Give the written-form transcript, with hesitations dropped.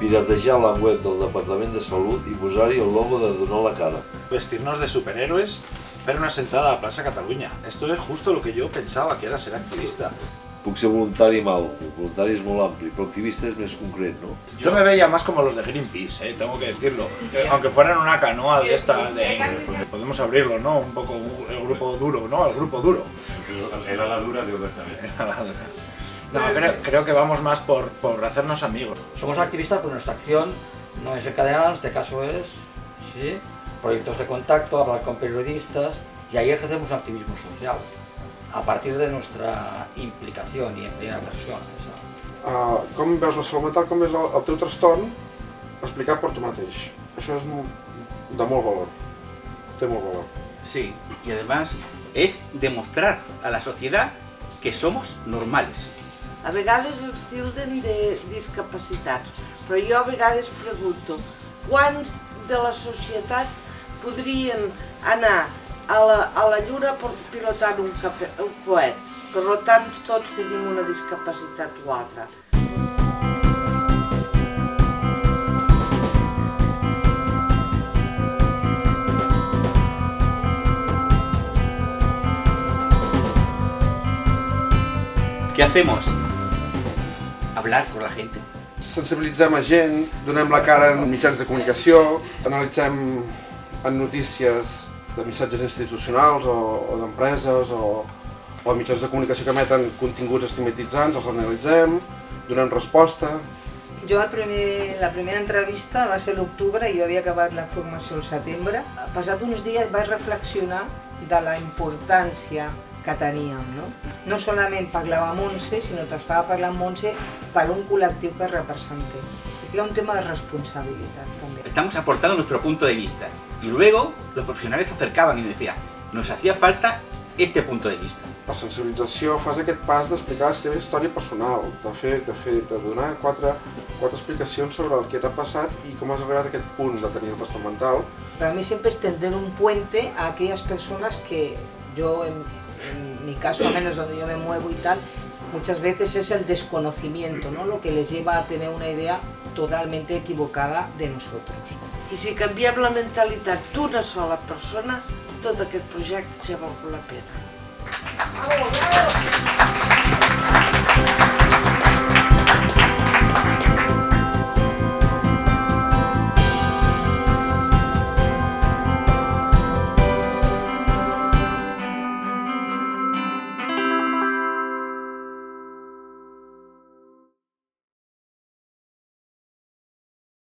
piratejar la web del Departament de Salut i posar-hi el logo de Donar la Cara. Vestirnos de superhéroes, hacer una sentada a la Plaza Cataluña. Esto es justo lo que yo pensaba que era ser activista. Puc ser voluntari amb algo, voluntari és molt ampli, però activista és més concret, ¿no? Yo me veía más como los de Greenpeace, tengo que decirlo. Aunque fueran una canoa de esta, porque podemos abrirlo, ¿no? Un poco el grupo duro, ¿no? El grupo duro. Era la dura de Obertale. No, creo que vamos más por hacernos amigos. Somos activistas, pues nuestra acción no es encadenada, en este caso es, sí, proyectos de contacto, hablar con periodistas, y ahí ejercemos un activismo social, a partir de nuestra implicación y en primera persona. Com veus la salut mental, com veus el teu trastorn explicat per tu mateix. Això és de molt valor, té molt valor. Sí, y además es demostrar a la sociedad que somos normales. A vegades els tilden de discapacitats, però jo a vegades pregunto quants de la societat podrien anar a la lluna pilotant un coet. Per tant, tots tenim una discapacitat o altra. ¿Qué hacemos? Hablar con la gente. Sensibilitzem a gent, donem la cara en mitjans de comunicació, analitzem en notícies de missatges institucionals o d'empreses o mitjans de comunicació que emeten continguts estigmatitzants, els analitzem, donem resposta. Jo la primera entrevista va ser a l'octubre i jo havia acabat la formació al setembre. Passat uns dies vaig reflexionar de la importància que teníem, no? No solament parlava Montse, sinó que estava parlant Montse per un col·lectiu que representé. Era un tema de responsabilitat també. Estamos aportando nuestro punto de vista y luego los profesionales se acercaban y me decían, nos hacía falta este punto de vista. La sensibilització fas aquest pas d'explicar la teva història personal, de donar quatre explicacions sobre el que t'ha passat i com has arribat a aquest punt de tenir el trastorn mental. Para mí siempre es tender un puente a aquellas personas que yo, en mi caso, al menos donde yo me muevo y tal, muchas veces es el desconocimiento, ¿no? Lo que les lleva a tener una idea totalmente equivocada de nosotros. I si canviem la mentalitat d'una sola persona, tot aquest projecte ja val la pena. ¡Bravo, bravo!